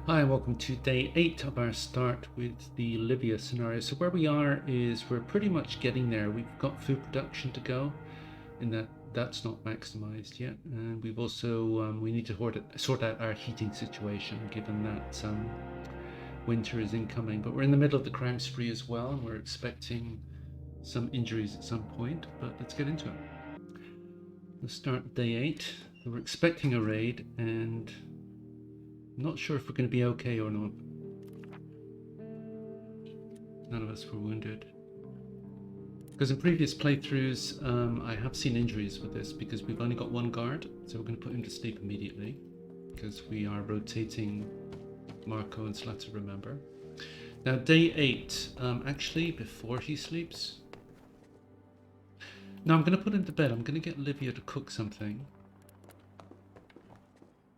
Hi, and welcome to day 8 of our start with the Livia scenario. So where we are is we're pretty much getting there. We've got food production to go, and that's not maximized yet. And we've also we need to sort out our heating situation, given that winter is incoming. But we're in the middle of the crime spree as well, and we're expecting some injuries at some point. But let's get into it. Let's start day 8. We're expecting a raid, and I'm not sure if we're going to be okay or not. None of us were wounded. Because in previous playthroughs, I have seen injuries with this because we've only got one guard, so we're going to put him to sleep immediately because we are rotating Marko and Zlata, remember. Now, day 8, actually, before he sleeps... No, I'm going to put him to bed. I'm going to get Livia to cook something.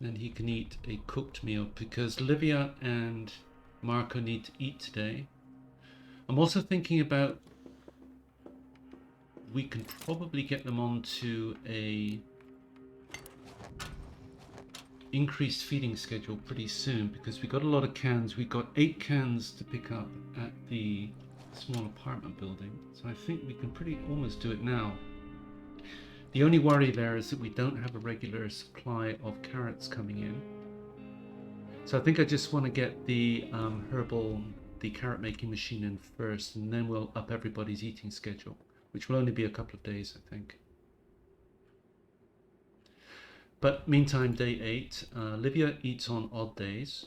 Then he can eat a cooked meal because Livia and Marko need to eat today. I'm also thinking about we can probably get them onto a increased feeding schedule pretty soon because we got a lot of cans. We got 8 cans to pick up at the small apartment building, so I think we can pretty almost do it now. The only worry there is that we don't have a regular supply of carrots coming in, so I think I just want to get the the carrot making machine in first, and then we'll up everybody's eating schedule, which will only be a couple of days, I think. But meantime, day 8, Livia eats on odd days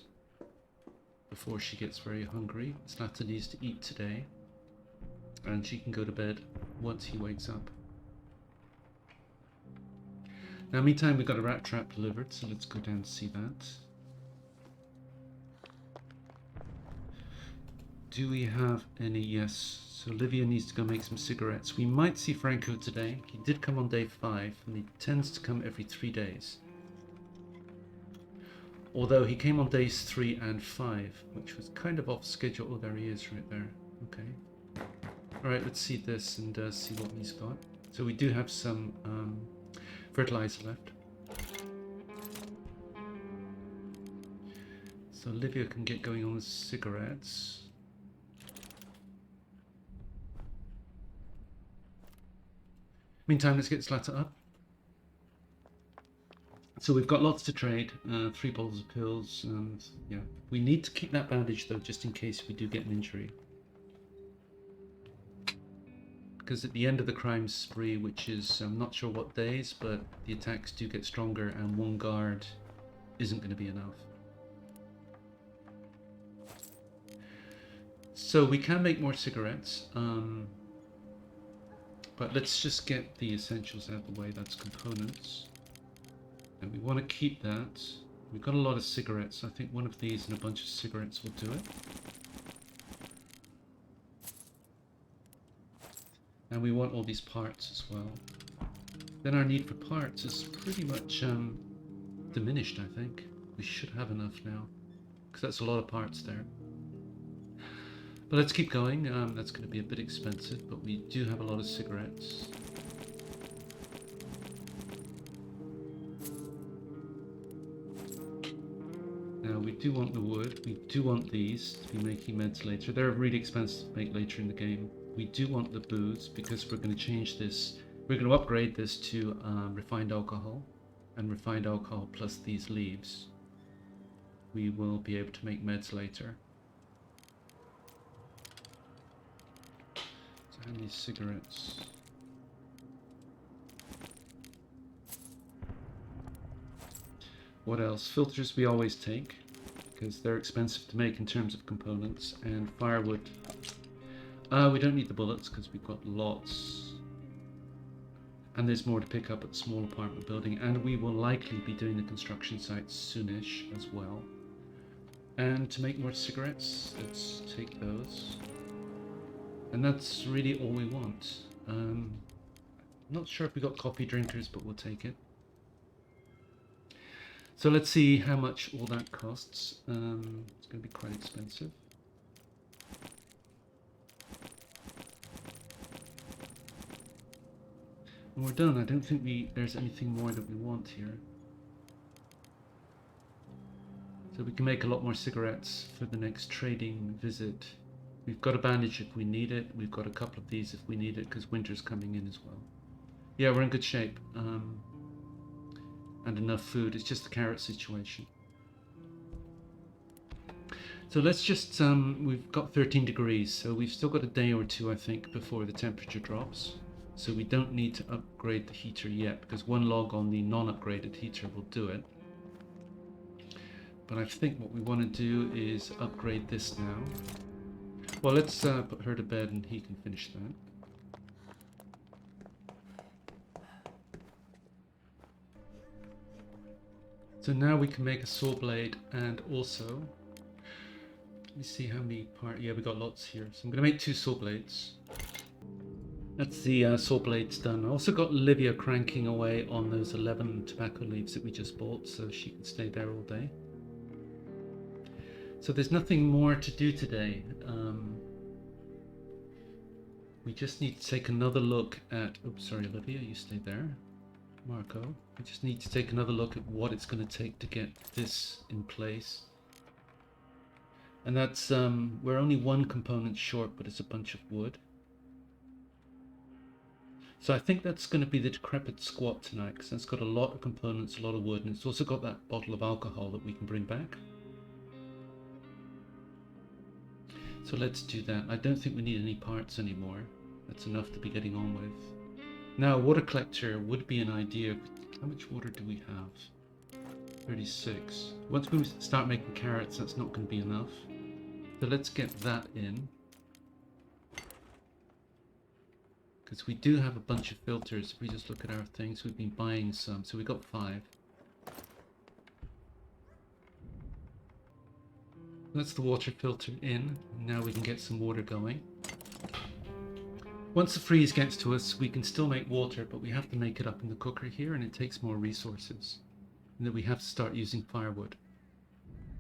before she gets very hungry. Zlata needs to eat today, and she can go to bed once he wakes up. Now, meantime, we got a rat trap delivered, so let's go down to see that. Do we have any? Yes. So Livia needs to go make some cigarettes. We might see Franco today. He did come on day 5, and he tends to come every 3 days. Although he came on days 3 and 5, which was kind of off schedule. Oh, there he is right there. Okay. Alright, let's see this and see what he's got. So we do have some fertilizer left. So Livia can get going on the cigarettes. Meantime, let's get Zlata up. So we've got lots to trade, 3 bottles of pills, and yeah. We need to keep that bandage though, just in case we do get an injury. Because at the end of the crime spree, which is, I'm not sure what days, but the attacks do get stronger and 1 guard isn't going to be enough. So we can make more cigarettes, but let's just get the essentials out of the way. That's components. And we want to keep that. We've got a lot of cigarettes. I think one of these and a bunch of cigarettes will do it. And we want all these parts as well. Then our need for parts is pretty much diminished, I think. We should have enough now, because that's a lot of parts there. But let's keep going. That's going to be a bit expensive, but we do have a lot of cigarettes. Now we do want the wood. We do want these to be making meds later. They're really expensive to make later in the game. We do want the booze because we're going to change this. We're going to upgrade this to refined alcohol, and refined alcohol plus these leaves. We will be able to make meds later. So how many cigarettes? What else? Filters we always take because they're expensive to make in terms of components, and firewood. We don't need the bullets because we've got lots. And there's more to pick up at the small apartment building, and we will likely be doing the construction site soonish as well. And to make more cigarettes, let's take those. And that's really all we want. Not sure if we got coffee drinkers, but we'll take it. So let's see how much all that costs. It's going to be quite expensive. And we're done. I don't think there's anything more that we want here. So we can make a lot more cigarettes for the next trading visit. We've got a bandage if we need it. We've got a couple of these if we need it, because winter's coming in as well. Yeah, we're in good shape. And enough food. It's just the carrot situation. So let's just, we've got 13 degrees, so we've still got a day or two, I think, before the temperature drops. So we don't need to upgrade the heater yet, because one log on the non-upgraded heater will do it. But I think what we want to do is upgrade this now. Well, let's put her to bed and he can finish that. So now we can make a saw blade, and also, let me see how many parts. Yeah, we got lots here. So I'm going to make 2 saw blades. That's the saw blades done. I also got Livia cranking away on those 11 tobacco leaves that we just bought, so she can stay there all day. So there's nothing more to do today. We just need to take another look at, oops, sorry, Livia, you stay there. Marko, we just need to take another look at what it's going to take to get this in place. And that's, we're only 1 component short, but it's a bunch of wood. So I think that's going to be the Decrepit squat tonight, because that's got a lot of components, a lot of wood, and it's also got that bottle of alcohol that we can bring back. So let's do that. I don't think we need any parts anymore. That's enough to be getting on with. Now, a water collector would be an idea. How much water do we have? 36. Once we start making carrots, that's not going to be enough. So let's get that in. Because we do have a bunch of filters. If we just look at our things, we've been buying some. So we got 5. That's the water filter in. Now we can get some water going. Once the freeze gets to us, we can still make water, but we have to make it up in the cooker here, and it takes more resources. And then we have to start using firewood.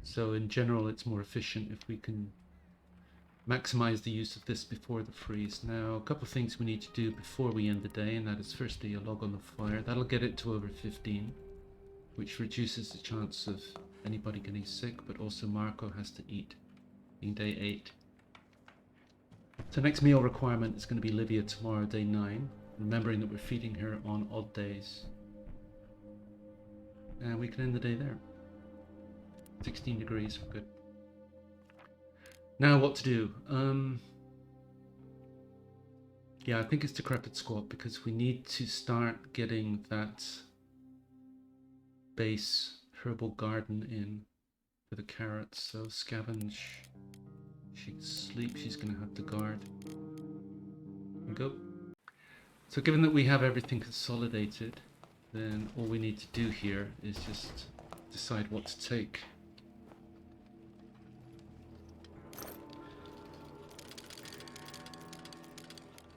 So in general, it's more efficient if we can maximize the use of this before the freeze. Now, a couple of things we need to do before we end the day, and that is firstly a log on the fire. That'll get it to over 15, which reduces the chance of anybody getting sick, but also Marko has to eat, being day 8. So next meal requirement is going to be Livia tomorrow, day 9, remembering that we're feeding her on odd days. And we can end the day there. 16 degrees, we're good. Now what to do? Yeah, I think it's Decrepit squat, because we need to start getting that base herbal garden in for the carrots. So scavenge. She can sleep, she's going to have to guard. And go. So given that we have everything consolidated, then all we need to do here is just decide what to take.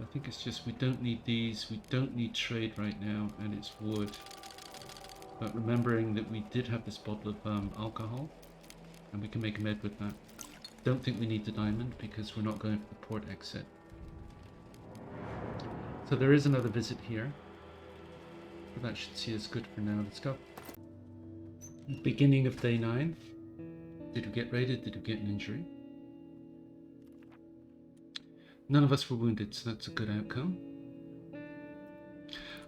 I think it's just we don't need these, we don't need trade right now, and it's wood. But remembering that we did have this bottle of alcohol, and we can make a med with that. Don't think we need the diamond because we're not going for the port exit. So there is another visit here. But that should see us good for now. Let's go. Beginning of day 9. Did we get raided? Did we get an injury? None of us were wounded, so that's a good outcome.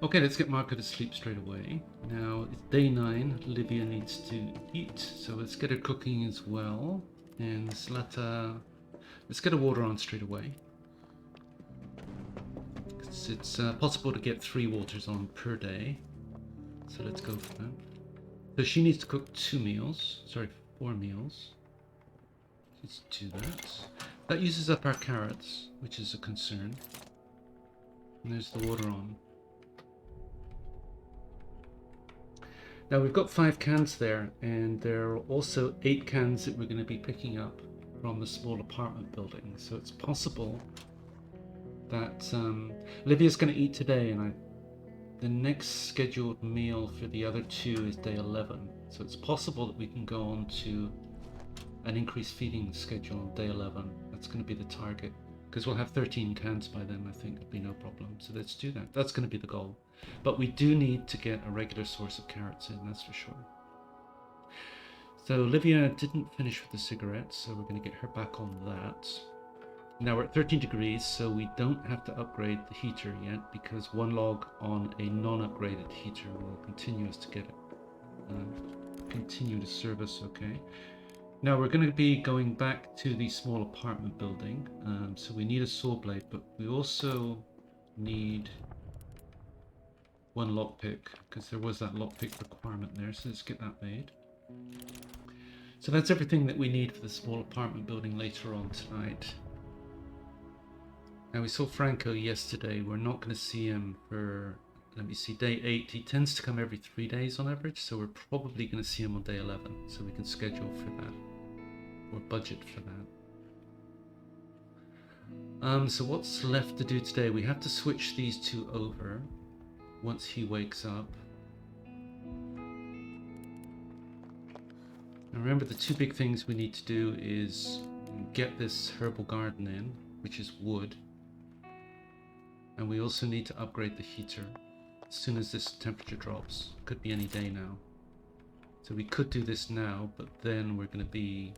Okay, let's get Marko to sleep straight away. Now, it's day 9. Livia needs to eat, so let's get her cooking as well. And Zlata, let's get her water on straight away. It's possible to get 3 waters on per day. So let's go for that. So she needs to cook 4 meals. Let's do that. That uses up our carrots, which is a concern. And there's the water on. Now we've got 5 cans there, and there are also 8 cans that we're going to be picking up from the small apartment building. So it's possible that Livia's going to eat today, and the next scheduled meal for the other 2 is day 11. So it's possible that we can go on to an increased feeding schedule on day 11. That's going to be the target, because we'll have 13 cans by then. I think it'll be no problem. So let's do that. That's going to be the goal. But we do need to get a regular source of carrots in, that's for sure. So Livia didn't finish with the cigarettes, so we're going to get her back on that. Now we're at 13 degrees, so we don't have to upgrade the heater yet, because one log on a non-upgraded heater will continue us to get it, continue to serve us okay. Now we're going to be going back to the small apartment building, so we need a saw blade, but we also need one lockpick, because there was that lockpick requirement there, so let's get that made. So that's everything that we need for the small apartment building later on tonight. Now we saw Franco yesterday. We're not going to see him for, let me see, day 8. He tends to come every 3 days on average, so we're probably going to see him on day 11, so we can schedule for that, or budget for that. So what's left to do today? We have to switch these two over once he wakes up. Now remember, the two big things we need to do is get this herbal garden in, which is wood, and we also need to upgrade the heater as soon as this temperature drops. Could be any day now. So we could do this now, but then we're going to be...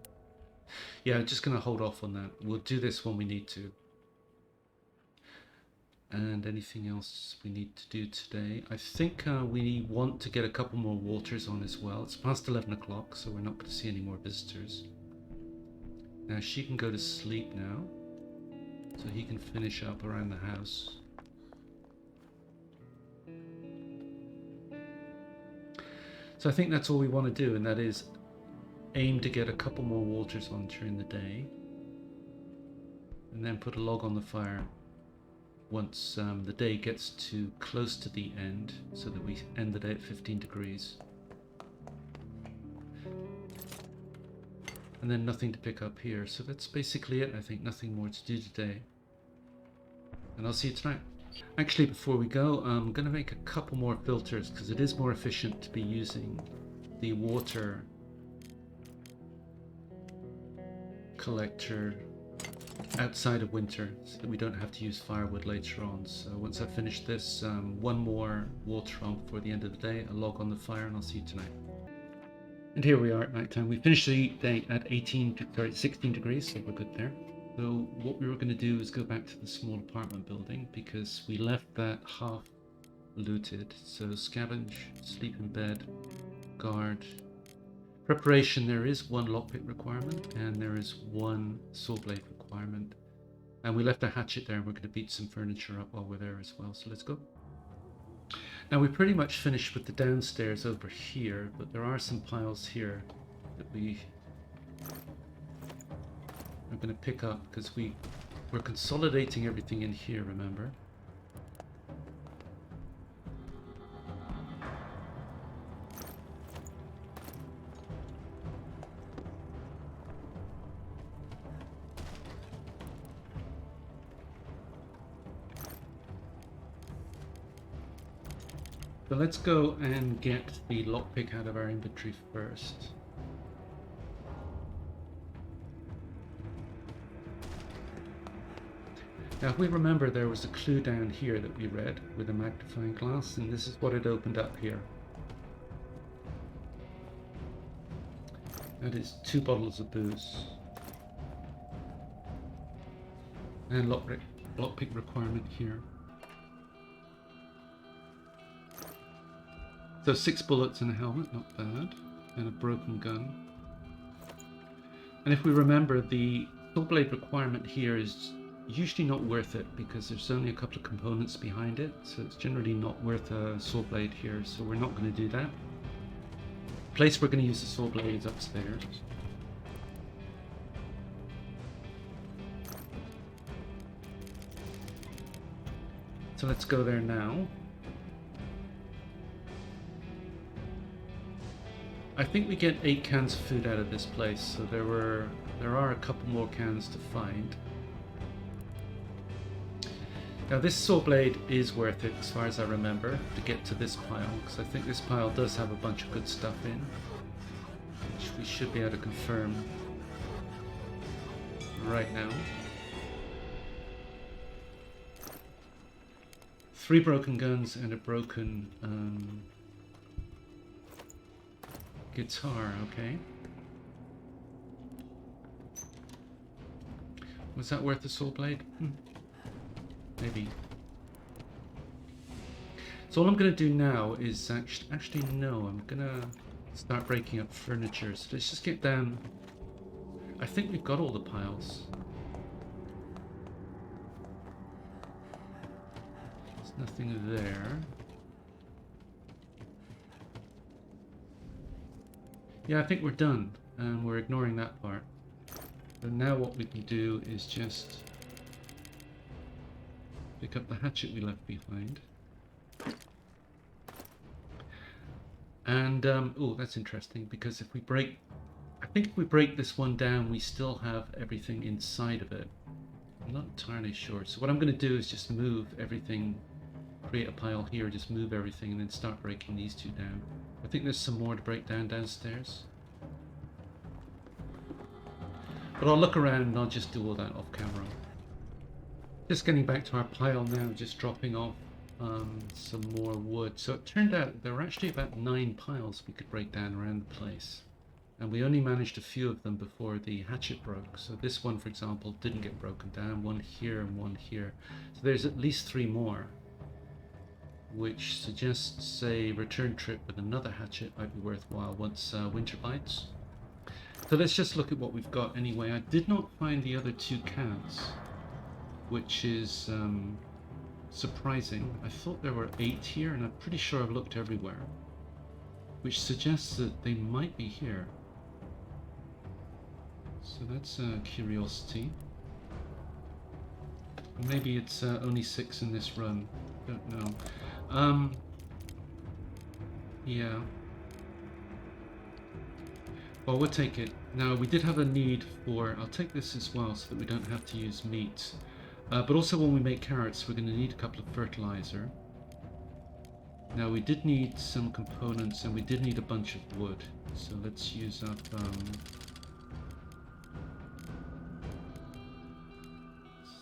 Yeah, just going to hold off on that. We'll do this when we need to. And anything else we need to do today? I think we want to get a couple more waters on as well. It's past 11 o'clock, so we're not going to see any more visitors. Now she can go to sleep now, so he can finish up around the house. So I think that's all we want to do, and that is aim to get a couple more waters on during the day, and then put a log on the fire once the day gets too close to the end, so that we end the day at 15 degrees. And then nothing to pick up here. So that's basically it, I think. Nothing more to do today. And I'll see you tonight. Actually, before we go, I'm going to make a couple more filters, because it is more efficient to be using the water collector outside of winter, so that we don't have to use firewood later on. So once I finish this, one more water on before the end of the day, a log on the fire, and I'll see you tonight. And here we are at night time. We finished the day at 16 degrees, so we're good there. So what we were going to do is go back to the small apartment building, because we left that half looted. So scavenge, sleep in bed, guard. Preparation, there is one lockpick requirement, and there is one saw blade requirement. And we left a hatchet there, and we're going to beat some furniture up while we're there as well. So let's go. Now we pretty much finished with the downstairs over here, but there are some piles here that we are going to pick up, because we're consolidating everything in here, remember? So let's go and get the lockpick out of our inventory first. Now if we remember, there was a clue down here that we read with a magnifying glass, and this is what it opened up here. That is 2 bottles of booze. And lockpick requirement here. So 6 bullets and a helmet, not bad, and a broken gun. And if we remember, the saw blade requirement here is usually not worth it, because there's only a couple of components behind it, so it's generally not worth a saw blade here, so we're not going to do that. The place we're going to use the saw blade is upstairs. So let's go there now. I think we get 8 cans of food out of this place, so there are a couple more cans to find. Now this saw blade is worth it, as far as I remember, to get to this pile, because I think this pile does have a bunch of good stuff in, which we should be able to confirm right now. 3 broken guns and a broken guitar, okay. Was that worth the soul blade? Maybe. So all I'm going to do now is actually no, I'm going to start breaking up furniture. So let's just get down. I think we've got all the piles. There's nothing there. Yeah, I think we're done. And we're ignoring that part. So now what we can do is just pick up the hatchet we left behind. And, oh, that's interesting, because if we break, I think if we break this one down, we still have everything inside of it. I'm not entirely sure. So what I'm going to do is just move everything, create a pile here, just move everything, and then start breaking these two down. I think there's some more to break down downstairs. But I'll look around and I'll just do all that off camera. Just getting back to our pile now, just dropping off some more wood. So it turned out there were actually about 9 piles we could break down around the place. And we only managed a few of them before the hatchet broke. So this one, for example, didn't get broken down. One here and one here. So there's at least 3 more, which suggests a return trip with another hatchet might be worthwhile once winter bites. So let's just look at what we've got anyway. I did not find the other 2 cans, which is surprising. I thought there were 8 here, and I'm pretty sure I've looked everywhere, which suggests that they might be here. So that's a curiosity. Maybe it's only 6 in this run. Don't know. Yeah. Well, we'll take it. Now, we did have a need for... I'll take this as well so that we don't have to use meat. But also when we make carrots, we're going to need a couple of fertilizer. Now, we did need some components and we did need a bunch of wood. So let's use up...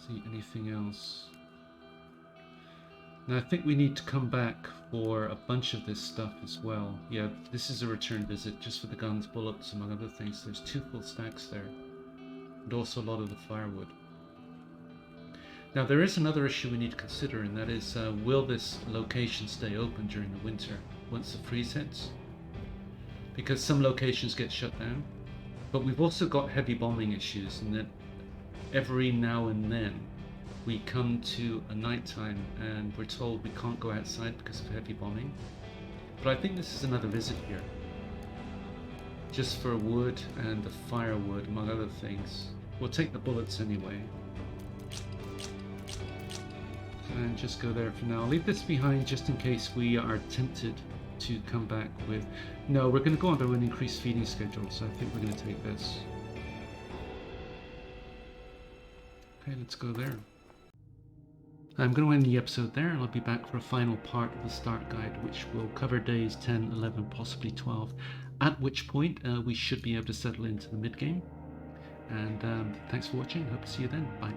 see, anything else? Now, I think we need to come back for a bunch of this stuff as well. Yeah, this is a return visit just for the guns, bullets, among other things. There's 2 full stacks there. And also a lot of the firewood. Now, there is another issue we need to consider, and that is, will this location stay open during the winter once the freeze hits? Because some locations get shut down. But we've also got heavy bombing issues, and that every now and then we come to a nighttime and we're told we can't go outside because of heavy bombing. But I think this is another visit here. Just for wood and the firewood, among other things. We'll take the bullets anyway. And just go there for now. I'll leave this behind just in case we are tempted to come back with... No, we're going to go under an increased feeding schedule, so I think we're going to take this. Okay, let's go there. I'm going to end the episode there, and I'll be back for a final part of the start guide, which will cover days 10, 11, possibly 12, at which point we should be able to settle into the mid-game. And thanks for watching. Hope to see you then. Bye.